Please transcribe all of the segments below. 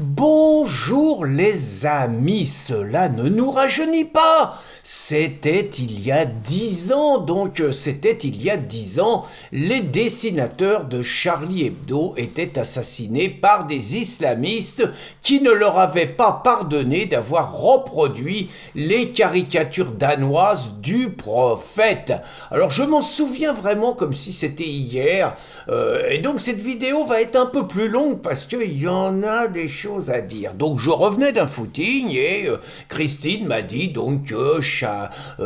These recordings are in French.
Bonjour les amis, cela ne nous rajeunit pas. C'était il y a 10 ans, les dessinateurs de Charlie Hebdo étaient assassinés par des islamistes qui ne leur avaient pas pardonné d'avoir reproduit les caricatures danoises du prophète. Alors je m'en souviens vraiment comme si c'était hier, et donc cette vidéo va être un peu plus longue parce qu'il y en a des choses à dire. Donc je revenais d'un footing et Christine m'a dit donc que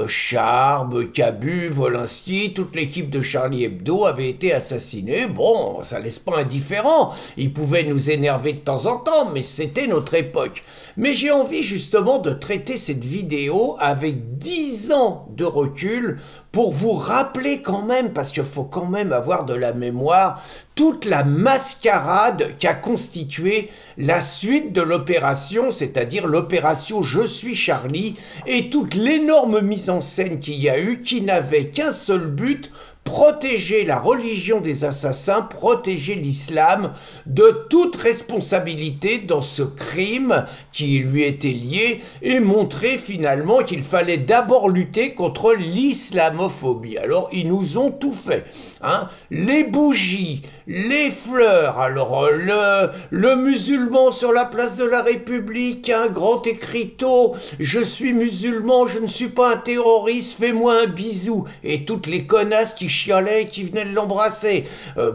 Charb, Cabu, Wolinski, toute l'équipe de Charlie Hebdo avait été assassinée. Bon, ça laisse pas indifférent, ils pouvaient nous énerver de temps en temps, mais c'était notre époque. Mais j'ai envie justement de traiter cette vidéo avec 10 ans de recul pour vous rappeler quand même, parce qu'il faut quand même avoir de la mémoire, toute la mascarade qu'a constitué la suite de l'opération, c'est-à-dire l'opération Je suis Charlie, et toute l'énorme mise en scène qu'il y a eu, qui n'avait qu'un seul but: protéger la religion des assassins, protéger l'islam de toute responsabilité dans ce crime qui lui était lié, et montrer finalement qu'il fallait d'abord lutter contre l'islamophobie. Alors ils nous ont tout fait, hein, les bougies, les fleurs, alors le musulman sur la place de la République, un grand écriteau: je suis musulman, je ne suis pas un terroriste, fais-moi un bisou, et toutes les connasses qui chialaient, qui venaient l'embrasser.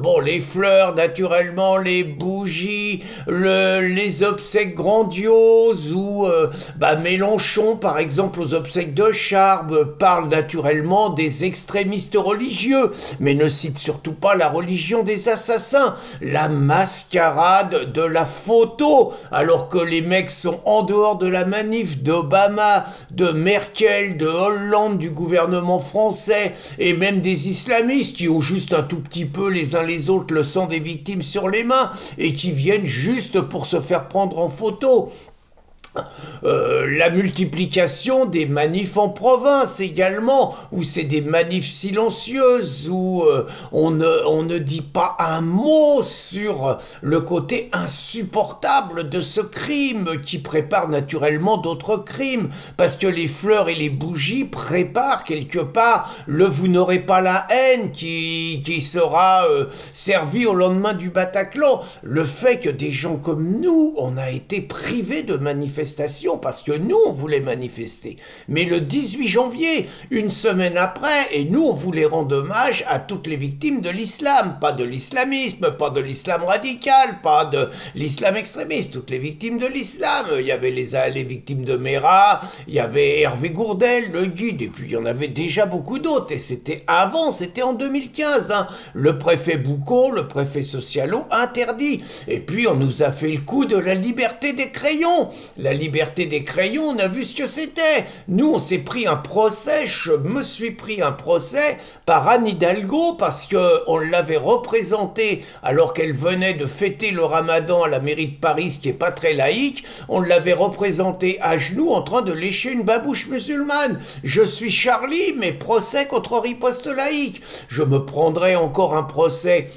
Bon, les fleurs, naturellement, les bougies, les obsèques grandioses, où Mélenchon, par exemple, aux obsèques de Charb, parle naturellement des extrémistes religieux, mais ne cite surtout pas la religion des assassins. La mascarade de la photo, alors que les mecs sont en dehors de la manif d'Obama, de Merkel, de Hollande, du gouvernement français, et même des islamistes qui ont juste un tout petit peu les uns les autres le sang des victimes sur les mains et qui viennent juste pour se faire prendre en photo. La multiplication des manifs en province également, où c'est des manifs silencieuses, où on ne dit pas un mot sur le côté insupportable de ce crime qui prépare naturellement d'autres crimes, parce que les fleurs et les bougies préparent quelque part le vous n'aurez pas la haine qui sera servi au lendemain du Bataclan. Le fait que des gens comme nous, on a été privés de manifestation parce que nous, on voulait manifester. Mais le 18 janvier, une semaine après, et nous, on voulait rendre hommage à toutes les victimes de l'islam. Pas de l'islamisme, pas de l'islam radical, pas de l'islam extrémiste. Toutes les victimes de l'islam. Il y avait les victimes de Mera, il y avait Hervé Gourdel, le guide, et puis il y en avait déjà beaucoup d'autres. Et c'était avant, c'était en 2015. Hein. Le préfet Boucault, le préfet Socialo, interdit. Et puis on nous a fait le coup de la liberté des crayons. La liberté des crayons, on a vu ce que c'était. Nous, on s'est pris un procès, je me suis pris un procès par Anne Hidalgo parce qu'on l'avait représentée alors qu'elle venait de fêter le ramadan à la mairie de Paris, ce qui n'est pas très laïque. On l'avait représentée à genoux en train de lécher une babouche musulmane. Je suis Charlie, mais procès contre riposte laïque. Je me prendrai encore un procès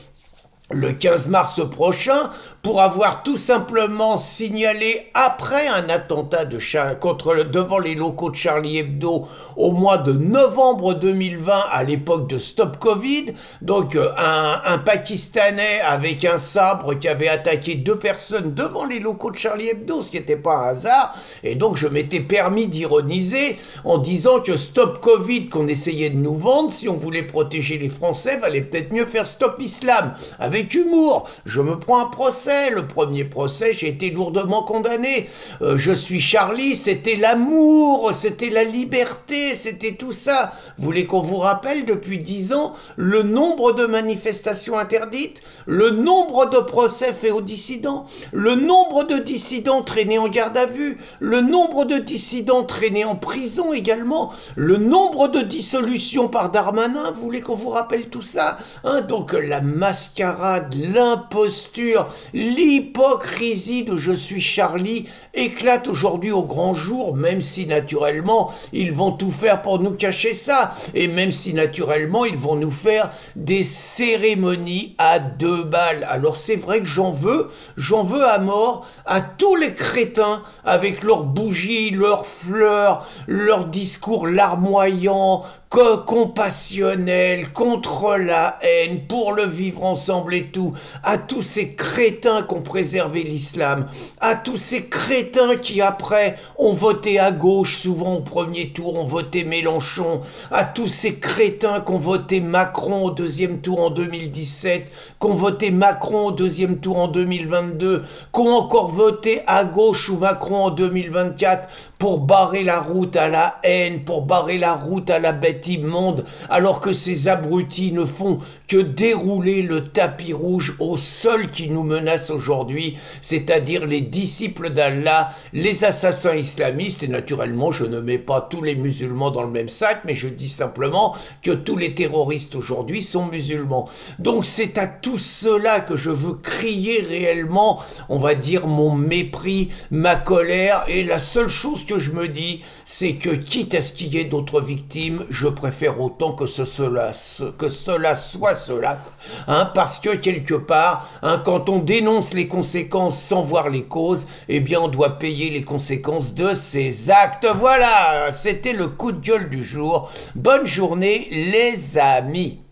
le 15 mars prochain pour avoir tout simplement signalé, après un attentat devant les locaux de Charlie Hebdo au mois de novembre 2020, à l'époque de Stop Covid, donc un Pakistanais avec un sabre qui avait attaqué 2 personnes devant les locaux de Charlie Hebdo, ce qui n'était pas un hasard, et donc je m'étais permis d'ironiser en disant que Stop Covid qu'on essayait de nous vendre, si on voulait protéger les Français, valait peut-être mieux faire Stop Islam, avec humour. Je me prends un procès. Le premier procès, j'ai été lourdement condamné. Je suis Charlie, c'était l'amour, c'était la liberté, c'était tout ça. Vous voulez qu'on vous rappelle depuis 10 ans le nombre de manifestations interdites, le nombre de procès faits aux dissidents, le nombre de dissidents traînés en garde à vue, le nombre de dissidents traînés en prison également, le nombre de dissolutions par Darmanin. Vous voulez qu'on vous rappelle tout ça, hein? Donc la mascarade mascarade, l'imposture, l'hypocrisie de « je suis Charlie » éclate aujourd'hui au grand jour, même si naturellement ils vont tout faire pour nous cacher ça, et même si naturellement ils vont nous faire des cérémonies à 2 balles. Alors c'est vrai que j'en veux à mort à tous les crétins avec leurs bougies, leurs fleurs, leurs discours larmoyants, compassionnel, contre la haine, pour le vivre ensemble et tout, à tous ces crétins qui ont préservé l'islam, à tous ces crétins qui après ont voté à gauche, souvent au premier tour, ont voté Mélenchon, à tous ces crétins qui ont voté Macron au 2e tour en 2017, qui ont voté Macron au 2e tour en 2022, qui ont encore voté à gauche ou Macron en 2024 pour barrer la route à la haine, pour barrer la route à la bête immonde, alors que ces abrutis ne font que dérouler le tapis rouge au seul qui nous menace aujourd'hui, c'est-à-dire les disciples d'Allah, les assassins islamistes, et naturellement je ne mets pas tous les musulmans dans le même sac, mais je dis simplement que tous les terroristes aujourd'hui sont musulmans. Donc c'est à tout cela que je veux crier réellement, on va dire, mon mépris, ma colère, et la seule chose que je me dis, c'est que quitte à ce qu'il y ait d'autres victimes, je préfère autant que cela soit cela, hein, parce que quelque part, hein, quand on dénonce les conséquences sans voir les causes, eh bien on doit payer les conséquences de ses actes. Voilà, c'était le coup de gueule du jour. Bonne journée les amis.